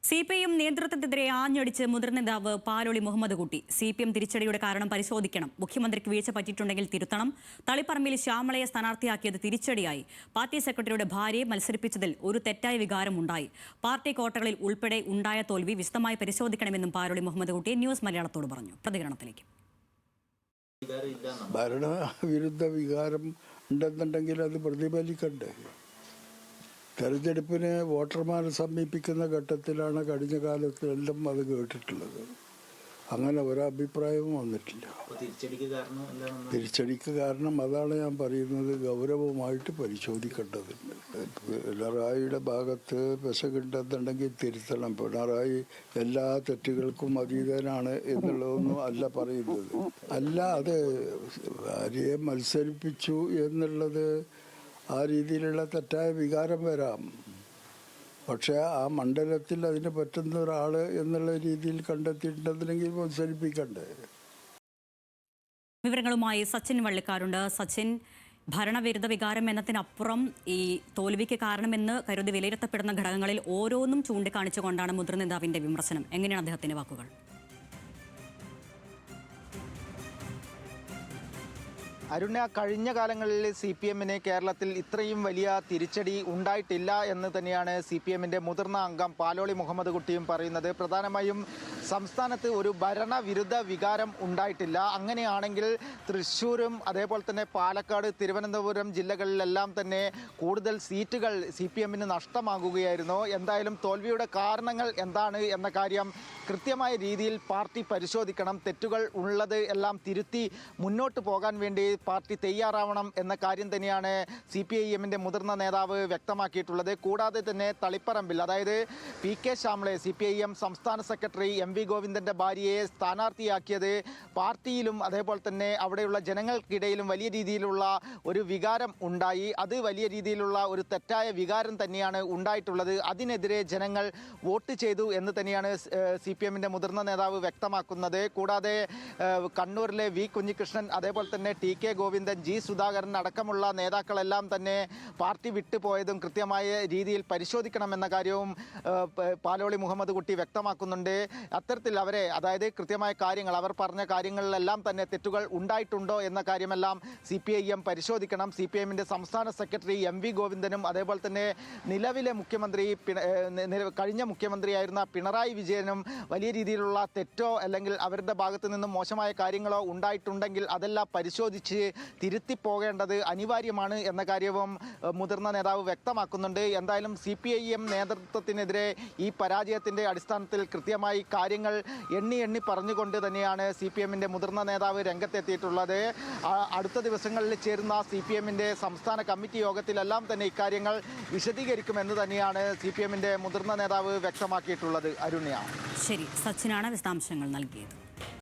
CPM നേതൃത്വത്തിനെതിരെ ആഞ്ഞടിച്ച് മുതിർന്ന നേതാവ് പാലോളി മുഹമ്മദ് കുട്ടി. CPM തിരിച്ചടിയുടെ കാരണം പരിശോധിക്കണം. മുഖ്യമന്ത്രിക്ക് വീഴ്ച പറ്റിയിട്ടുണ്ടെങ്കിൽ തിരുത്തണം. തളിപ്പറമ്പിൽ ശ്യാമളയെ സ്ഥാനാർത്ഥിയാക്കിയത് തിരിച്ചടിയായി. പാർട്ടി സെക്രട്ടറിയുടെ ഭാര്യയെ മത്സരിപ്പിച്ചതിൽ ഒരു തെറ്റായ വികാരമുണ്ടായി. പാർട്ടി കോട്ടകളിൽ ഉൾപ്പെടെ ഉണ്ടായ തോൽവി വിശദമായി പരിശോധിക്കണമെന്നും പാലോളി മുഹമ്മദ് കുട്ടി ന്യൂസ് മലയാളത്തോട് പറഞ്ഞു. പ്രതികരണത്തിലേക്ക്. ഭരണവിരുദ്ധ വികാരം ഉണ്ടെന്നുണ്ടെങ്കിൽ അത് പ്രതിഫലിക്കണ്ടേ? തെരഞ്ഞെടുപ്പിന് വോട്ടർമാരെ സമീപിക്കുന്ന ഘട്ടത്തിലാണ് കഴിഞ്ഞ കാലത്തെല്ലാം അത് കേട്ടിട്ടുള്ളത്. അങ്ങനെ ഒരഭിപ്രായവും വന്നിട്ടില്ല. തിരിച്ചടിക്ക് കാരണം അതാണ് ഞാൻ പറയുന്നത്, ഗൗരവമായിട്ട് പരിശോധിക്കേണ്ടതുണ്ട്. പിണറായിയുടെ ഭാഗത്ത് പെശകുണ്ടെന്നുണ്ടെങ്കിൽ തിരുത്തണം. പിണറായി എല്ലാ തെറ്റുകൾക്കും അതീതനാണ് എന്നുള്ളതൊന്നും അല്ല പറയുന്നത്. അല്ല, അത് ഭാര്യയെ മത്സരിപ്പിച്ചു എന്നുള്ളത് ആ രീതിയിലുള്ള തെറ്റായ വികാരം വരാം. പക്ഷേ ആ മണ്ഡലത്തിൽ അതിന് പറ്റുന്ന ഒരാൾ എന്നുള്ള രീതിയിൽ കണ്ടെത്തിയിട്ടുണ്ടെങ്കിൽ മത്സരിപ്പിക്കണ്ടേ? വിവരങ്ങളുമായി സച്ചിൻ വള്ളിക്കാരുണ്ട്. സച്ചിൻ, ഭരണവിരുദ്ധ വികാരം എന്നതിനപ്പുറം ഈ തോൽവിക്ക് കാരണമെന്ന് കരുതി വിലയിരുത്തപ്പെടുന്ന ഘടകങ്ങളിൽ ഓരോന്നും ചൂണ്ടിക്കാണിച്ചുകൊണ്ടാണ് മുതിർന്ന നേതാവിന്റെ വിമർശനം. എങ്ങനെയാണ് അദ്ദേഹത്തിന്റെ വാക്കുകൾ? അരുണ, കഴിഞ്ഞ കാലങ്ങളിൽ CPM-ന് കേരളത്തിൽ ഇത്രയും വലിയ തിരിച്ചടി ഉണ്ടായിട്ടില്ല എന്ന് തന്നെയാണ് CPM-ന്റെ മുതിർന്ന അംഗം പാലോളി മുഹമ്മദ് കുട്ടിയും പറയുന്നത്. പ്രധാനമായും സംസ്ഥാനത്ത് ഒരു ഭരണവിരുദ്ധ വികാരം ഉണ്ടായിട്ടില്ല. അങ്ങനെയാണെങ്കിൽ തൃശ്ശൂരും അതേപോലെ തന്നെ പാലക്കാട്, തിരുവനന്തപുരം ജില്ലകളിലെല്ലാം തന്നെ കൂടുതൽ സീറ്റുകൾ CPM-ന് നഷ്ടമാകുകയായിരുന്നു. എന്തായാലും തോൽവിയുടെ കാരണങ്ങൾ എന്താണ് എന്ന കാര്യം കൃത്യമായ രീതിയിൽ പാർട്ടി പരിശോധിക്കണം. തെറ്റുകൾ ഉള്ളത് എല്ലാം തിരുത്തി മുന്നോട്ട് പോകാൻ വേണ്ടി പാർട്ടി തയ്യാറാവണം എന്ന കാര്യം തന്നെയാണ് CPIM-ന്റെ മുതിർന്ന നേതാവ് വ്യക്തമാക്കിയിട്ടുള്ളത്. കൂടാതെ തന്നെ തളിപ്പറമ്പിൽ, അതായത് PK ശ്യാമളയെ CPIM സംസ്ഥാന സെക്രട്ടറി MV ഗോവിന്ദൻ്റെ ഭാര്യയെ സ്ഥാനാർത്ഥിയാക്കിയത് പാർട്ടിയിലും അതേപോലെ തന്നെ അവിടെയുള്ള ജനങ്ങൾക്കിടയിലും വലിയ രീതിയിലുള്ള ഒരു വികാരം ഉണ്ടായി. അത് വലിയ രീതിയിലുള്ള ഒരു തെറ്റായ വികാരം തന്നെയാണ് ഉണ്ടായിട്ടുള്ളത്. അതിനെതിരെ ജനങ്ങൾ വോട്ട് ചെയ്തു എന്ന് തന്നെയാണ് CPM-ന്റെ മുതിർന്ന നേതാവ് വ്യക്തമാക്കുന്നത്. കൂടാതെ കണ്ണൂരിലെ V കുഞ്ഞികൃഷ്ണൻ, അതേപോലെ തന്നെ TK ഗോവിന്ദൻ, G സുധാകരൻ അടക്കമുള്ള നേതാക്കളെല്ലാം തന്നെ പാർട്ടി വിട്ടുപോയതും കൃത്യമായ രീതിയിൽ പരിശോധിക്കണമെന്ന കാര്യവും പാലോളി മുഹമ്മദ് കുട്ടി വ്യക്തമാക്കുന്നുണ്ട്. അത്തരത്തിൽ അവരെ, അതായത് കൃത്യമായ കാര്യങ്ങൾ, അവർ പറഞ്ഞ കാര്യങ്ങളിലെല്ലാം തന്നെ തെറ്റുകൾ ഉണ്ടായിട്ടുണ്ടോ എന്ന കാര്യമെല്ലാം CPIM പരിശോധിക്കണം. CPM-ന്റെ സംസ്ഥാന സെക്രട്ടറി MV ഗോവിന്ദനും അതേപോലെ തന്നെ നിലവിലെ മുഖ്യമന്ത്രി, കഴിഞ്ഞ മുഖ്യമന്ത്രിയായിരുന്ന പിണറായി വിജയനും വലിയ രീതിയിലുള്ള തെറ്റോ അല്ലെങ്കിൽ അവരുടെ ഭാഗത്തു നിന്നും മോശമായ കാര്യങ്ങളോ ഉണ്ടായിട്ടുണ്ടെങ്കിൽ അതെല്ലാം പരിശോധിച്ച് തിരുത്തി പോകേണ്ടത് അനിവാര്യമാണ് എന്ന കാര്യവും മുതിർന്ന നേതാവ് വ്യക്തമാക്കുന്നുണ്ട്. എന്തായാലും CPIM നേതൃത്വത്തിനെതിരെ ഈ പരാജയത്തിൻ്റെ അടിസ്ഥാനത്തിൽ കൃത്യമായി കാര്യങ്ങൾ എണ്ണി പറഞ്ഞുകൊണ്ട് തന്നെയാണ് CPM-ന്റെ മുതിർന്ന നേതാവ് രംഗത്തെത്തിയിട്ടുള്ളത്. അടുത്ത ദിവസങ്ങളിൽ ചേരുന്ന CPM-ന്റെ സംസ്ഥാന കമ്മിറ്റി യോഗത്തിലെല്ലാം തന്നെ ഇക്കാര്യങ്ങൾ വിശദീകരിക്കുമെന്ന് തന്നെയാണ് CPM-ന്റെ മുതിർന്ന നേതാവ് വ്യക്തമാക്കിയിട്ടുള്ളത്. അരുണ്യ. ശരി, സച്ചിനാണ് വിശദാംശങ്ങൾ നൽകിയത്.